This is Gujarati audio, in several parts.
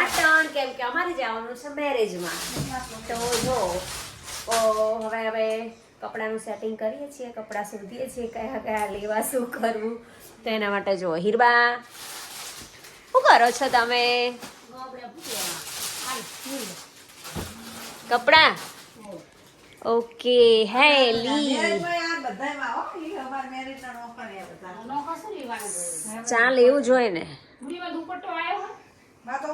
પાટણ, કેમ કે અમારે જવાનું છે મેરેજમાં. તો જો હવે હવે કપડાનું સેટિંગ કરીએ છીએ, કપડાં શોધીએ છીએ કયા કયા લેવા, શું કરવું. તો એના માટે જો હીરબા શું કરો છો તમે? કપડા ઓકે. હેલી ચા લેવું જોઈએ ને. હેલો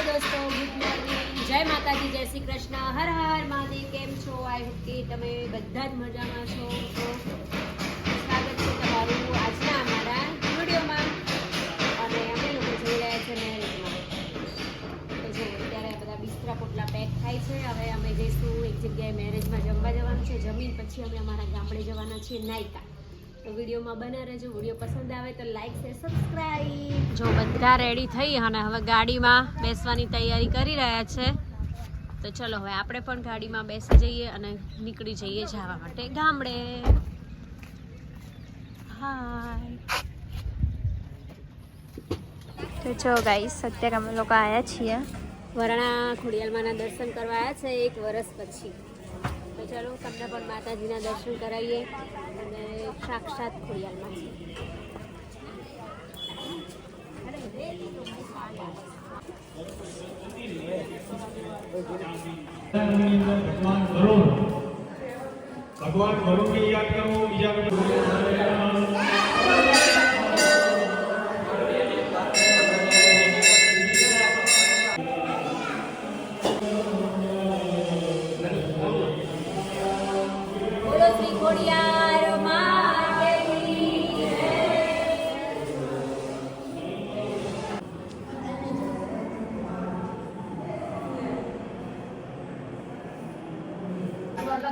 દોસ્તો, ગુડ મોર્નિંગ, જય માતાજી, જય શ્રી કૃષ્ણ, હર હર મહાદેવ. કેમ છો? આઈ હોપ કે તમે બધા જ મજામાં છો. તો સ્વાગત છે તમારું આજના અમારા વિડીયોમાં. અને અમે લોકો જઈ રહ્યા છે મેરેજમાં. તો જો અત્યારે બધા બિસ્તરા પોટલા પેક થાય છે. હવે અમે જઈશું એક જગ્યાએ મેરેજમાં જમવા જવાનું છે. જમીન પછી અમે અમારા ગામડે જવાના છીએ નાયકા. તો વિડીયોમાં બના રહેજો. વિડીયો પસંદ આવે તો લાઈક શેર સબસ્ક્રાઈબ. જો બધા રેડી થઈ અને હવે ગાડીમાં બેસવાની તૈયારી કરી રહ્યા છે. તો ચલો હવે આપણે પણ ગાડીમાં બેસી જઈએ અને નીકળી જઈએ જવા માટે ગામડે. હાય. તો જો ગાઈસ, અત્યારે અમે લોકો આવ્યા છીએ વરણા ખોડિયાલમાંના દર્શન કરવા આવ્યા છે 1 વર્ષ પછી. તો ચલો તમને પણ માતાજીના દર્શન કરાવીએ અને સાક્ષાત ખોડિયાલમાં છે. ભગવાન વરુણ ને યાદ કરો. બીજા બોલો શ્રી ખોડિયાર માતની જય.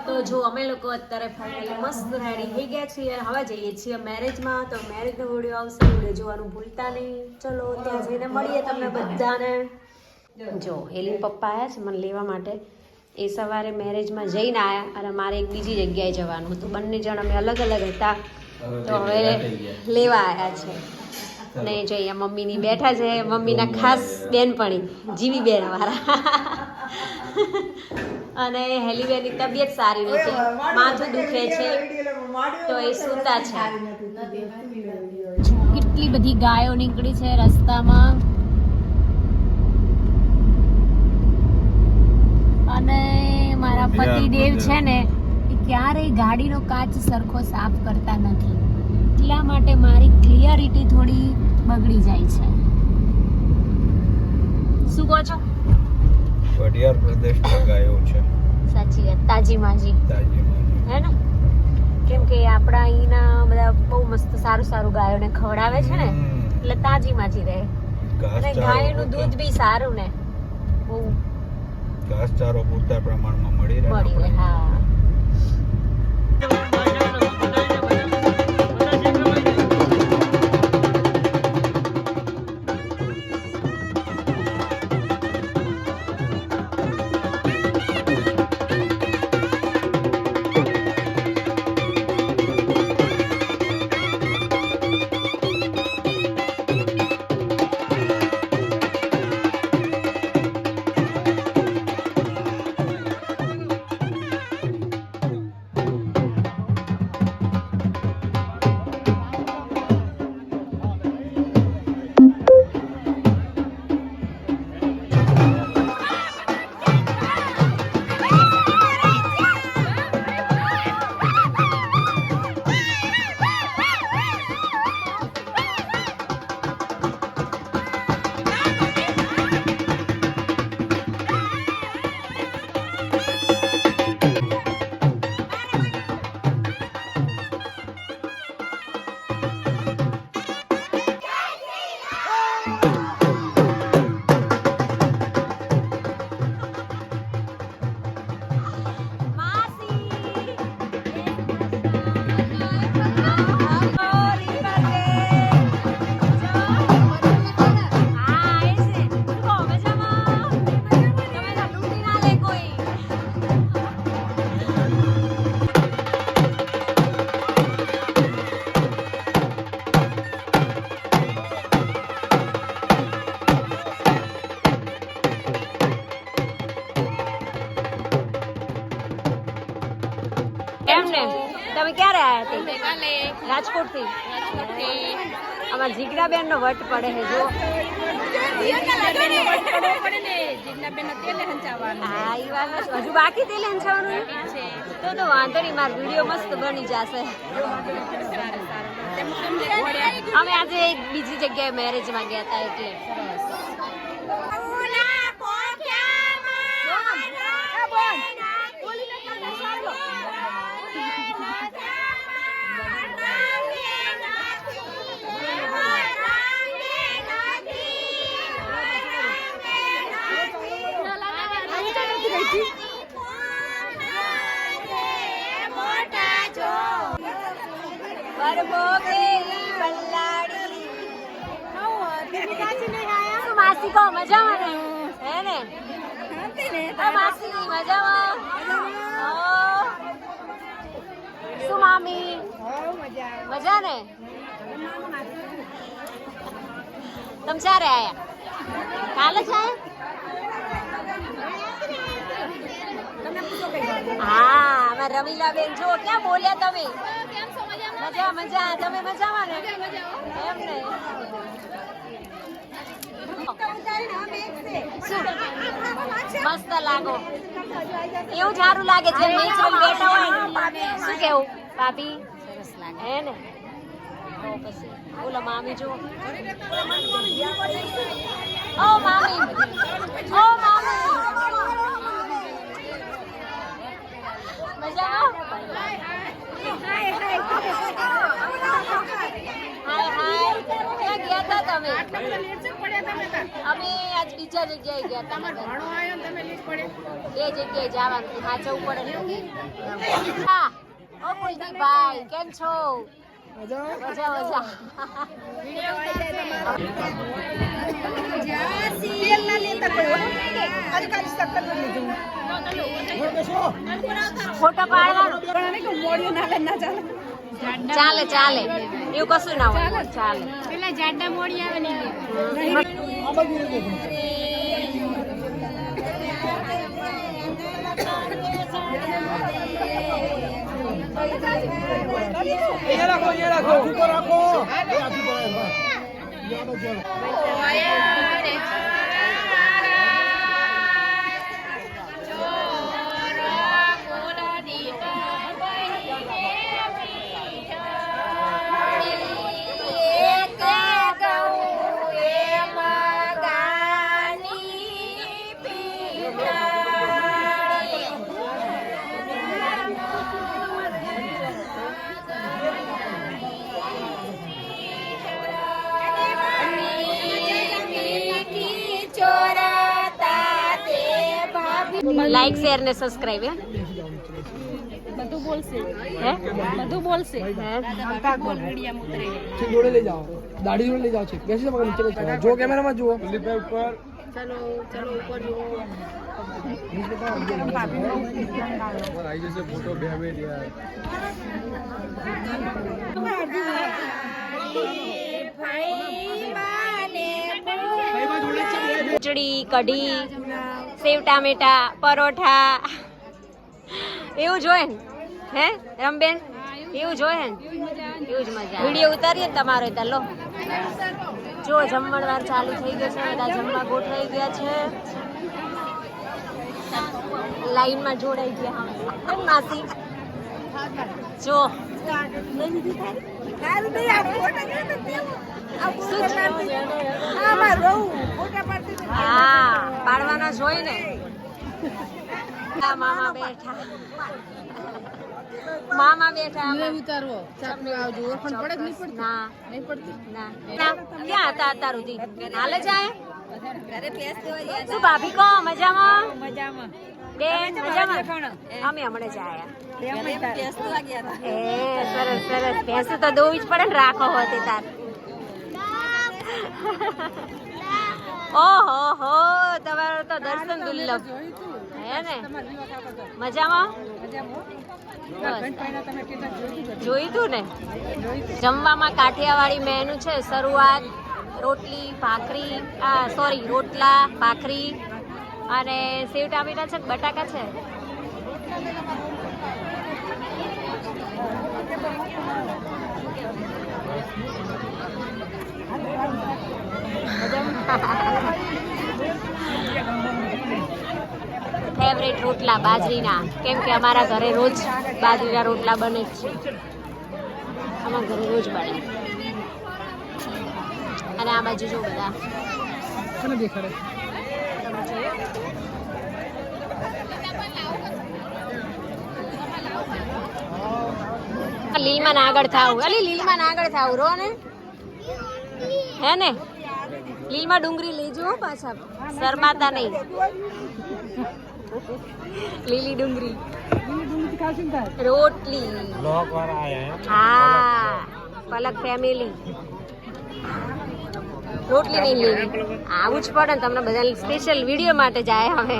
તો જો અમે લોકો અત્યારે ફાઇનલી મસ્ત રેડી થઈ ગયા છીએ. હવે જઈએ છીએ મેરેજમાં. તો મેરેજનો વિડીયો આવશે, વિડીયો જોવાનું ભૂલતા નહીં. ચલો ત્યાં જઈને મળીએ તમને બધાને. જો હેલીન પપ્પા આવ્યા છે મને લેવા માટે. એ સવારે મેરેજમાં જઈને આવ્યા અને મારે એક બીજી જગ્યાએ જવાનું હતું. બંને જણ અમે અલગ અલગ હતા. તો હવે લેવા આવ્યા છે. ને જો અહીંયા મમ્મીની બેઠા છે, મમ્મીના ખાસ બેનપણી જીવી બેન વાળા. અને હેલીબેનની તબિયત સારી નથી, માથું દુખે છે, તો એ સૂતા છે. કેટલી બધી ગાયો નીકળી છે રસ્તામાં. અને મારા પતિદેવ છે ને એ ક્યારેય ગાડીનો કાચ સરખો સાફ કરતા નથી. એટલા માટે મારી ક્લિયરિટી થોડી બગડી જાય છે. શું કહો છો? વડિયાર પ્રદેશમાં ગાયો છે. સાચી વાત, તાજી માજી હે ને. કેમ કે આપણા અહીંના બધા બહુ મસ્ત સારું સારું ગાયોને ખવડાવે છે ને, એટલે તાજી માજી રહે. અને ગાયનું દૂધ બી સારું ને, બહુ ઘાસચારો પૂરતા પ્રમાણમાં મળી રહે. હા. એમ ને તમે ક્યારે આવ્યા હતા? કાલે રાજકોટથી. અમારા જીગરાબેન નો વટ પડે છે જો. હા ઈ વાત છે. હજુ બાકી તેલ હંચાવાનું તો વાંધો નહીં, મારો વિડીયો મસ્ત બની જશે. અમે આજે એક બીજી જગ્યાએ મેરેજમાં ગયા હતા એટલે માસી કહો મજામાં ને હે ને? માસી મજામાં. શું મામી મજા ને? તમે ક્યારે આયા? કાલે જ આયા? હા અમારા રમીલાબેન જો ક્યાં બોલ્યા તમે? મજા મજા. તમે મજામાં ને? એમ ને મસ્ત લાગો. એવું સારું લાગે છે નેચરલ બેઠા હોય ને. શું કેવું ભાભી? સરસ લાગે હે ને? તો પછી ઓલા મામી જો. ઓ મામી, ઓ મામી મજા. હાય હાય. ક્યાં ગયા હતા તમે? અમે આજ બીજા જગ્યાએ ગયા હતા. એ જગ્યાએ જવાનું સાચવું પડે ને. હા ઓ કુલદીપભાઈ કેમ છો? મજા મજા. ફોટો પાડવાનો ચાલે ચાલે એવું કશું ના હોય. ચાલે પેલા જાડા મોડી આવે ને રાખો ઉપર રાખો. લાઈક શેર ને સબસ્ક્રાઇબ. બધું બોલશે હે બધું બોલશે જોડે લઈ જાઓ, દાઢી જોડે લઈ જાઓ છે. બેસી જાઓ નીચે લઈ જાઓ. જો કેમેરામાં જુઓ. ચલો ચલો ઉપર જુઓ. ફોટો બે ખીચડી, કઢી, સેવ ટામેટા, પરોઠા એવું જોઈએ ને હે રમબેન? એવું જોઈએ ને? એવું જ મજા. વિડીયો ઉતારીએ ને તમારો ત્યાં લો. જો જમણવાર ચાલુ થઈ ગયો છે, બધા જમવા ગોઠવાઈ ગયા છે, લાઈનમાં જોડાઈ ગયા. માસી જો હા પાડવાના જોઈ ને. મામા બેઠા, મામા બેઠા. ઉતારવો ચાકુ આવજો. ઓળખણ પડે કે નહીં પડતી? ના નહીં પડતી. ના ક્યાં હતા અત્યાર સુધી? હાલે જાય શું ભાભી કહો? મજામાં બેન? મજામાં. અમે હમણાં જ આયા. એ સરસ સરસ. ભેંસું તો દોવી જ પડે ને રાખો હોતી તાર. ઓહો હો તમારું તો દર્શન દુર્લભ હે ને? મજામાં? જોયું તું ને? જમવામાં કાઠિયાવાડી મેનુ છે. શરૂઆત રોટલી ભાખરી, સોરી રોટલા ભાખરી અને સેવ ટામેટા છે, બટાકા છે. ફેવરેટ રોટલા બાજરીના, કેમ કે અમારા ઘરે રોજ બાજરીના રોટલા બને જ છે. અમારા ઘરે રોજ બને. અને આ બાજુ જો બધા કોને દેખાડે? લીલમાં ના આગળ થાવ, અલી લીલમાં ના આગળ થાવ રો ને, હે ને? લીલમાં ડુંગળી લેજો હો પાછા, શરમાતા નહીં. લીલી ડુંગળી રોટલી. હા, પલક ફેમિલી. રોટલી નહીં લેવી, આવું જ પડે ને તમને બધા. સ્પેશિયલ વિડીયો માટે જાય હવે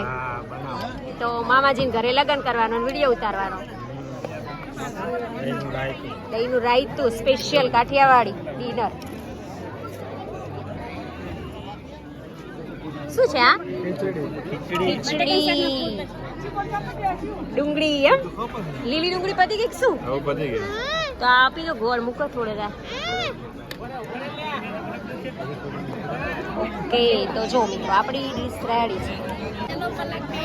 તો મામાજીને ઘરે લગ્ન કરવાનો, વિડીયો ઉતારવાનો. દહીંનું રાયતું સ્પેશિયલ કાઠિયાવાડી ડિનર. શું છે આ? ખીચડી, ડુંગળી. એમ લીલી ડુંગળી પતી ગઈ કે શું? તો આપી દો, ગોળ મૂકો થોડે રા. ઓકે, તો જો મિત્રો આપણી ડીશ રેડી છે.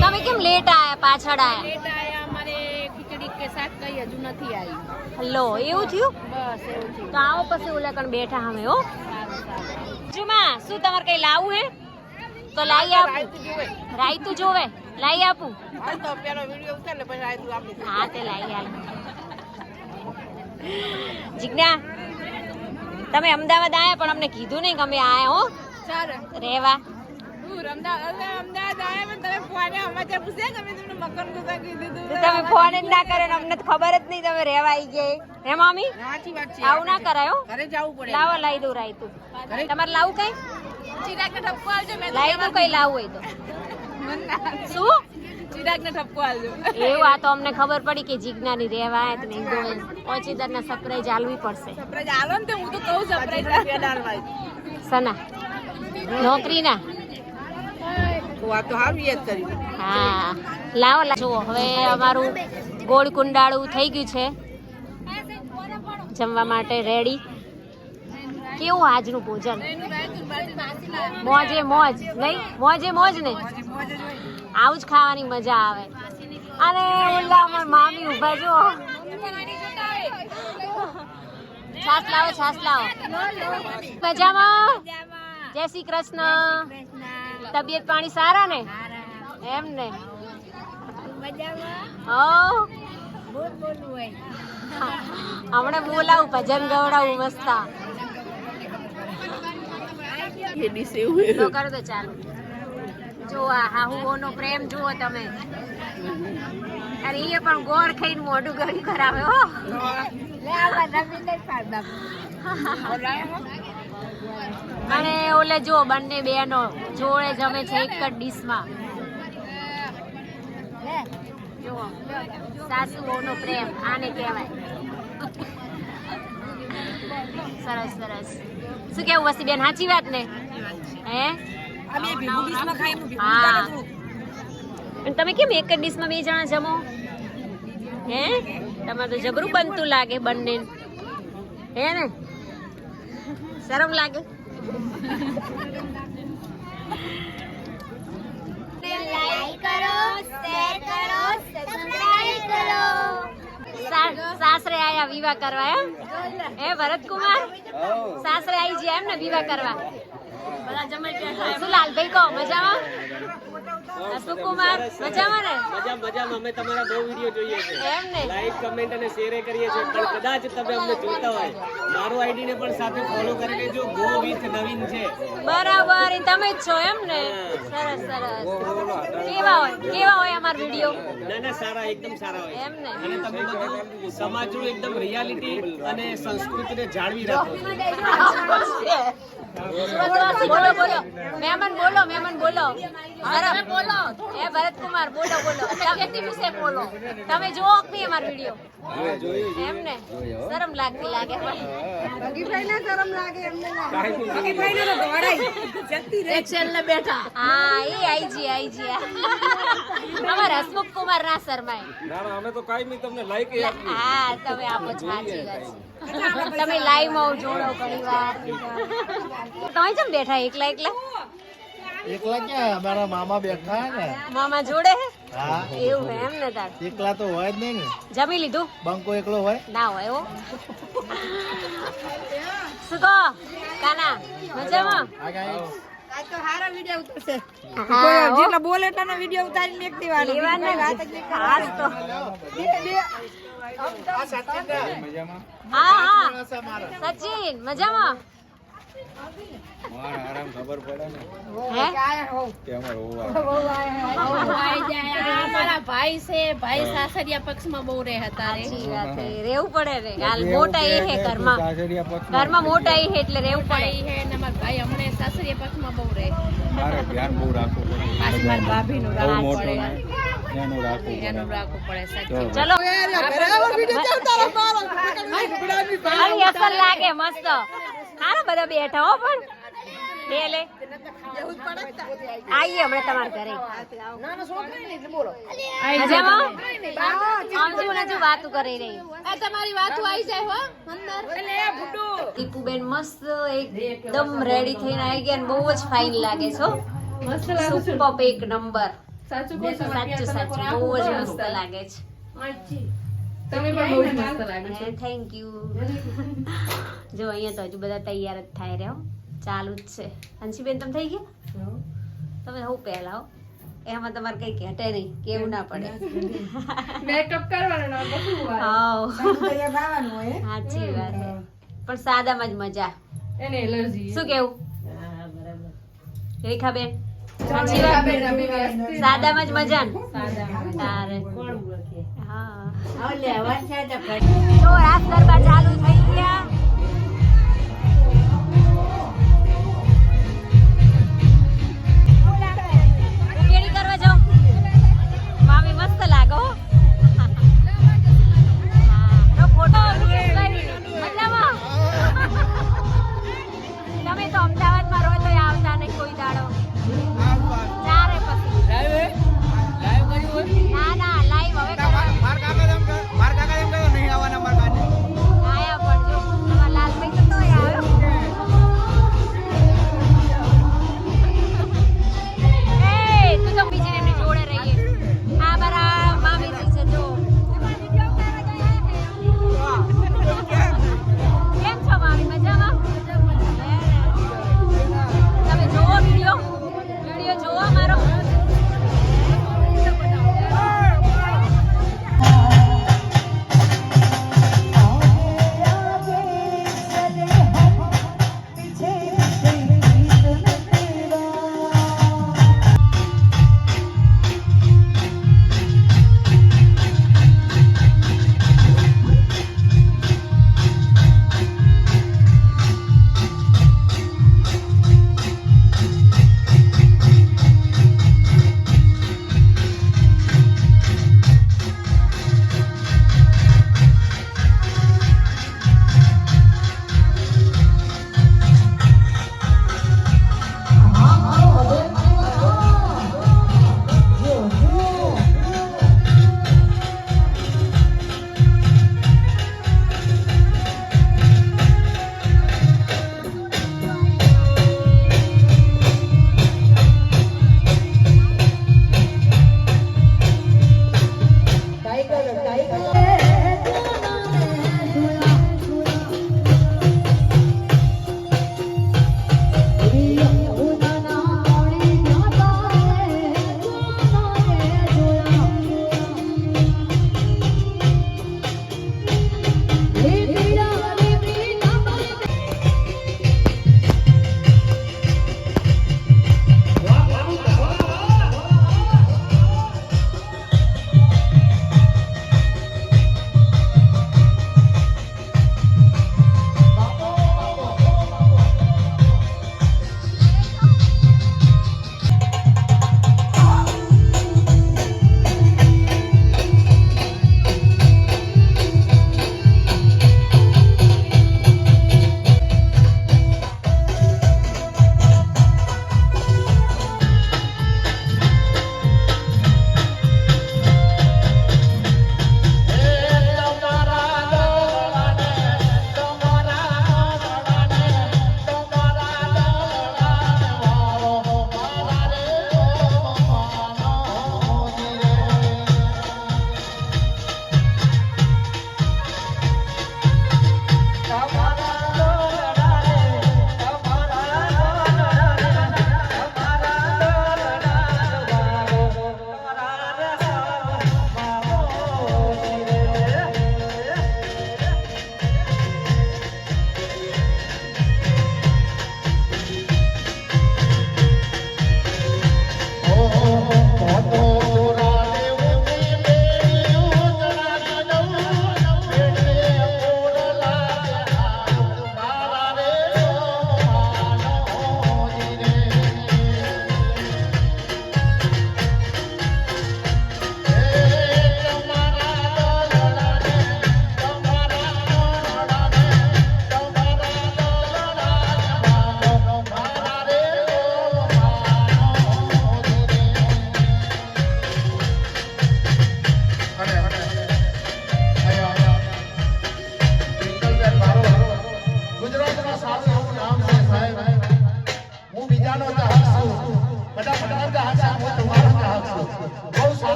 તમે કેમ લેટ આયા, પાછળ આયા? લેટ આયા, અમારે ખીચડી કે શાક કઈ હજુ નથી આવી. લો, એવું થયું? બસ એવું થયું. તો આવો પછી ઓલા કણ બેઠા અમે. હો જુમા, શું તમારે કઈ લાવવું હે? તો લાવી આપું. રાયતું જોવે, લાવી આપું. તો પેલો વિડીયો ઉતાર ને પછી રાયતું આપી. હા, તે લાવી આલ. જીજ્ઞા, તમે અમદાવાદ આયા પણ અમને કીધું નહીં કે અમે આયા. હો સારું. રેવા અમદાવાદ આયા પણ તમે ફોને સમાચાર પૂછ્યા કે અમે તમને મકર દુકાન કીધું તો તમે ફોન જ ના કરે ને અમને તો ખબર જ નહીં તમે રેવા આવી ગયા. હે મમ્મી, સાચી વાત છે. આવું ના કરાયો. ઘરે જવું પડે. લાવો, લાવી દઉં રાયતું. તમારે લાવું કઈ? ચિરાગ ને ઠપકો આલજો. મેં લાવી દઉં કઈ લાવવું હોય તો. શું ચિરાગ ને ઠપકો આલજો. એવું? આ તો અમને ખબર પડી કે જીજ્ઞાની રેવા આયા તો નહીં તો ઓચિતાના સરપ્રાઈઝ આલવી પડશે. સરપ્રાઈઝ આલો ને તો હું તો કહું સરપ્રાઈઝ પેડાલવાય. સના નોકરીના. વાત તો હારું યાદ કરી. હા, લાવો જુઓ. હવે અમારું ગોળ કુંડાળું થઈ ગયું છે જમવા માટે રેડી. કેવું આજનું ભોજન? મોજે મોજ નહીં? મોજે મોજ ને, આવું જ ખાવાની મજા આવે. અને ઓલા અમાર મામી ઉભા જો. છાસ લાવો, છાસ લાવો. મજામાં? જય શ્રી કૃષ્ણ. તબિયત પાણી સારા ને? એમ ને? હમણાં બોલાવું, ભજન ગવડાવું મસ્ત. તો કરો તો ચાલુ. જો આ હાહુઓનો પ્રેમ જુઓ તમે. અરે એ પણ ગોળ ખાઈને મોઢું ગળી કરાવે. હો અને ઓલે જો બંને બેનો જોડે જમે છે એક જ ડીશમાં. જુઓ, સાસુઓનો પ્રેમ આને કહેવાય. સરસ સરસ. શું કેવું વસી બેન, સાચી વાત ને? હે, હા. અને તમે કેમ એક જ ડીશમાં બે જણા જમો? હે, તમારે તો જબરું બનતું લાગે બંને. હે ને? શરમ લાગે? સાસરે આયા વિવાહ કરવા. એમ હે ભરતકુમાર? સાસરે આવી ગયા એમ ને વિવાહ કરવા? શું લાલભાઈ કહો, મજામાં? સુકુમાર મજામાં ને? મજામાં. અમે તમારા બહુ વિડિયો જોઈએ છે. એમ ને? લાઈક, કમેન્ટ અને શેર કરીએ છીએ. પણ કદાચ તમે અમને જોતા હોય, મારું આઈડી ને પણ સાથે ફોલો કરી લેજો. ગો વિથ નવીન છે. બરાબર, એ તમે જ છો એમ ને? સરસ સરસ. કેવા હોય અમાર વિડિયો? ના ના, સારા, એકદમ સારા હોય. એમ ને? અને તમે બધું સમાજનું એકદમ રિયાલિટી અને સંસ્કૃતિને જાળવી રાખો. બોલો બોલો મહેમાન, બોલો મહેમાન, બોલો. બોલો એ ભરતકુમાર બોલો બોલો તમે વિશે બોલો તમે જોવો કે નહીં અમારો વિડિયો એમ ને શરમ લાગતી લાગે હા એ આઈજી અમારા હસમુખ કુમાર ના શરમાય ના અમે તો કાયમી તમને લાઈક હા તમે આપો છો સાચી વાત છે તમે લાઈવ માં જોડો ઘણી વાર તમે કેમ બેઠા એકલા એકલા એકલા ક્યાં અમારા મામા બેઠા હે ને મામા જોડે હે હા એવું હે એમ ને તાર એકલા તો હોય જ નહીં ને જમી લીધું બંકો એકલો હોય ના હોય હો શું કહો કાના મજામાં જેટલા બોલે એટલાનો વિડીયો ઉતારીને એક હાસ તો હા હા સચિન મજામાં આરામ ખબર પડે ને હે કે અમાર મારા ભાઈ છે ભાઈ સાસરિયા પક્ષમાં બહુ રહે હતા સાચી વાત છે રેવું પડે ને હાલ મોટા એ હે ઘરમાં મોટા એ હે એટલે રેવું પડે હે ને મારા ભાઈ હમણે સાસરિયા પક્ષમાં બહુ રહે મારે ધ્યાન બહુ રાખવું પડે પાછી મારા ભાભીનું બહુ રાખવું મોટો પડે ને એનું રાખવું પડે એનું રાખવું પડે સાચી ચલો અલી અસલ લાગે મસ્ત હારા બધા બેઠા હો પણ બે લે આઈએ હમણાં તમારા ઘરે મજામાં અંજુ ને વાતો કરી રહી તમારી વાતો આવી જાય હો અંદર એટલે એ ભૂડુ ટીપુબેન મસ્ત એકદમ રેડી થઈને આવી ગયા ને બહુ જ ફાઇન લાગે છો સુપર એક નંબર સાચું સાચું બહુ જ મસ્ત લાગે છે તમે પણ બહુ મસ્ત લાગે છે થેન્ક યુ જો અહીંયા તો હજુ બધા તૈયાર જ થાય રહ્યો ચાલુ જ છે અંશીબેન તમે થઈ ગયા તમે હું પહેલા હો એમાં તમારે કઈ ઘટે નહીં કેવું ના પડે મેકઅપ કરવાનો હાવ સાચી વાત છે પણ સાદામાં જ મજા એને એલર્જી શું કેવું રેખાબેન સાચી વાત સાદામાં જ મજા ને તારે હા તો રાસ ગરબા ચાલુ થઈ ગયા કેડી કરવા જાઓ મામી મસ્ત લાગો હા ફોટો મતલબ તમે તો અમદાવાદમાં રહો તો આવતા નહીં કોઈ દાડો ચારે પછી ના ના લાઈવ હવે આયા પડજો તમારા લાલભાઈ તો તોય આવ્યો એ તું તો બીજી એમની જોડે રહીએ આ મારા મામીજી છે જો કેમ છો મામી મજામાં તમે જોવો વિડીયો જોવો મારો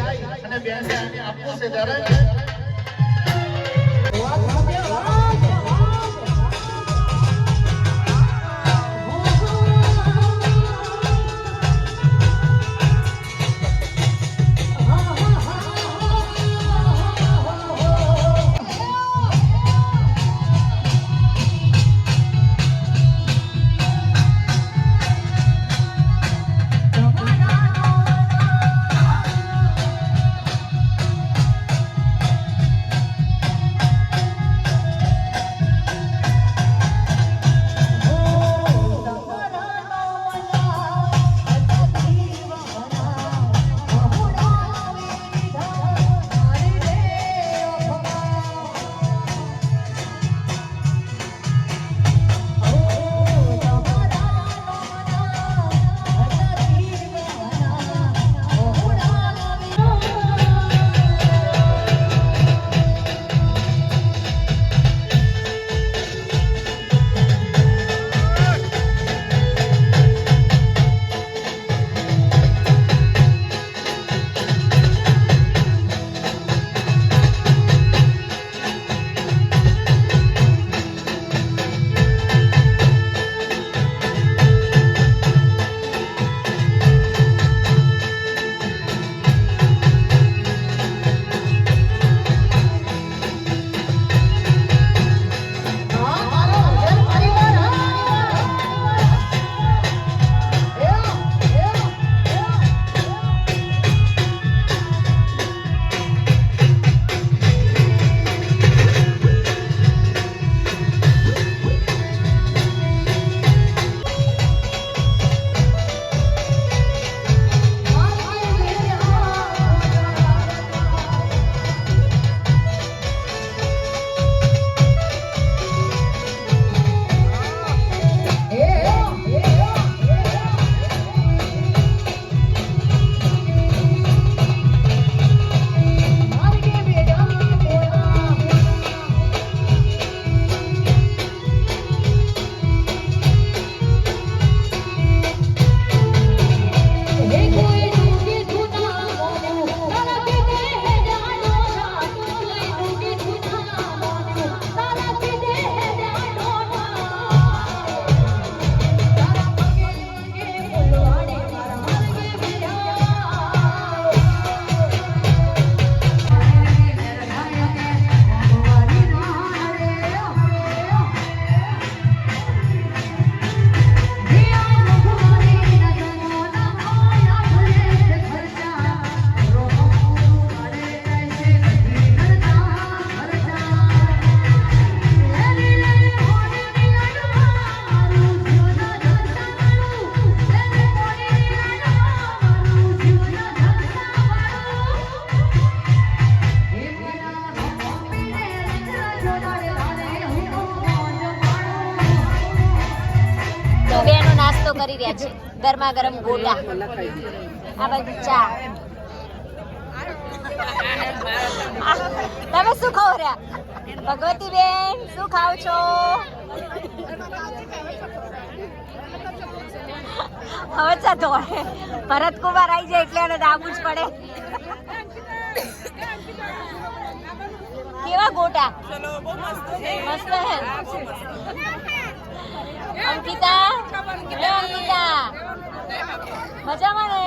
અને બેન આપવું છે ત્યારે કરી રહ્યા છે ગરમા ગરમ ગોટા આ બાજુ ચા તમે શું ખાવ રહ્યા ભગવતી બેન શું ખાવ છો હવે ચા ધોળે ભરતકુમાર આવી જાય એટલે એને દાબવું જ પડે કેવા ગોટા મસ્ત હે અંકિતા લે અંકિતા મજામાં ને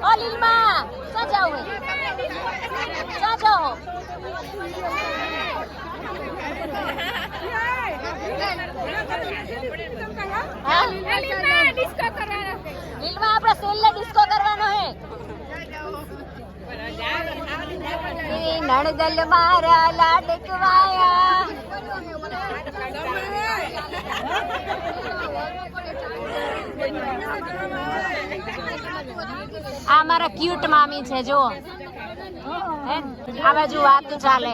ઓ લીલમાં ક્યાં જાવ ક્યાં જાઓ લીલમાં આપણે સેલ ડિસ્કો કરવાનો હે નણદલ મારા લાડકવાયા આ મારા ક્યુટ મામી છે જો આ બાજુ વાત ચાલે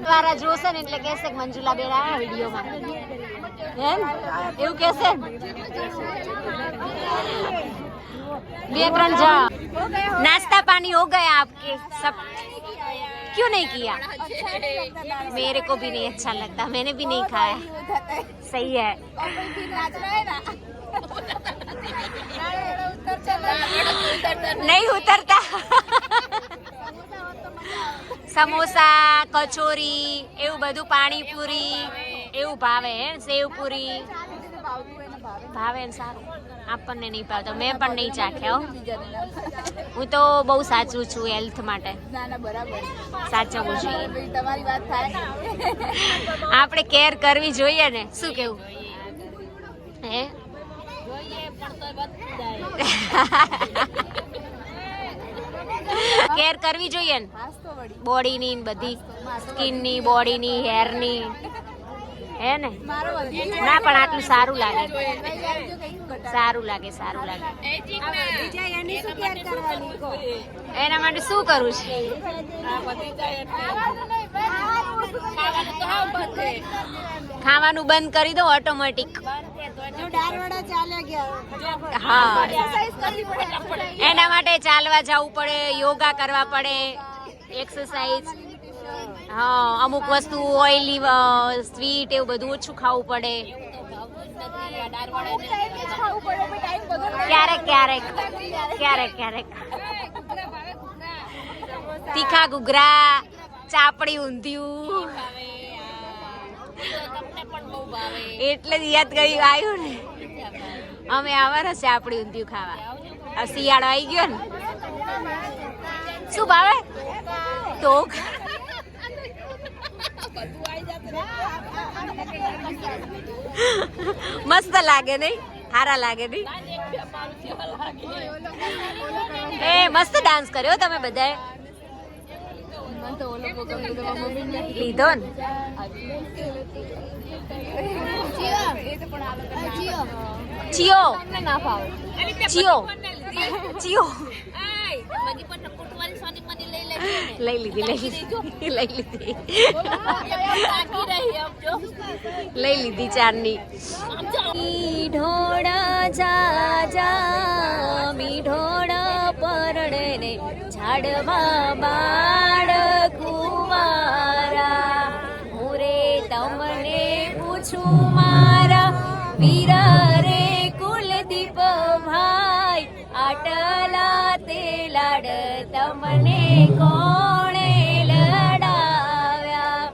વારા જોશે ને એટલે કહેશે કે મંજુલા બેન આયા વિડીયોમાં એવું કહેશે બે ત્રણ જા नाश्ता पानी हो गया आपके सब क्यों नहीं किया मेरे को भी नहीं अच्छा लगता मैंने भी नहीं खाया सही है નહીં ઉતરતા. સમોસા, કચોરી એવું બધું, પાણીપુરી એવું ભાવે હે, સેવપુરી ભાવે ને સારું. આપણને નહીં ભાવતો, મેં પણ નહીં ચાખ્યા હો. હું તો બહુ સાચું છું હેલ્થ માટે. સાચવવું જોઈએ. તમારી વાત થાય આપણે કેર કરવી જોઈએ ને, શું કેવું હે? કેર કરવી જોઈએ ને બોડીની, બધી સ્કિનની, બોડીની, હેરની, હે ને? ના પણ આટલું સારું લાગે, સારું લાગે, સારું લાગે. એના માટે શું કરવું છે? ખાવાનું બંધ કરી દો ઓટોમેટિક. હા, એના માટે ચાલવા જવું પડે, યોગા કરવા પડે, એક્સરસાઇઝ. હા, અમુક વસ્તુ ઓઇલી, સ્વીટ એવું બધું ઓછું ખાવું પડે. ક્યારેક ક્યારેક ક્યારેક ક્યારેક તીખા ઘૂઘરા, ચાપડી, ઊંધિયું એટલે જ યાદ કર્યું આવ્યું ને. અમે આવવાના છે આપડી ઊંધિયું ખાવા. શિયાળો આવી ગયો ને. શું ભાવે તો? મસ્ત લાગે નહીં? સારા લાગે નહીં? એ મસ્ત ડાન્સ કર્યો તમે બધાએ. લીધો ને? ચિયો ચિયો ચિયો લઈ લીધી, લઈ લીધી, લઈ લીધી, લઈ લીધી ચારની. મીઢોળા જા જા, મીઢોળા પરણે ને ઝાડવા બાળ કુંવારા. હું રે તમને પૂછું મારા વીરા રે કુલદીપ ભાઈ, આટલા તે લાડ તમને કોણે લડાવ્યા?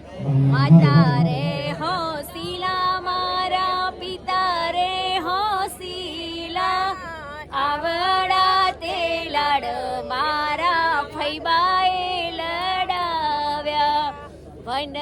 માતા રે હોશીલા, મારા પિતા રે હોશીલા, આવડા તે લાડ મારા ફૈબાએ લડાવ્યા. વન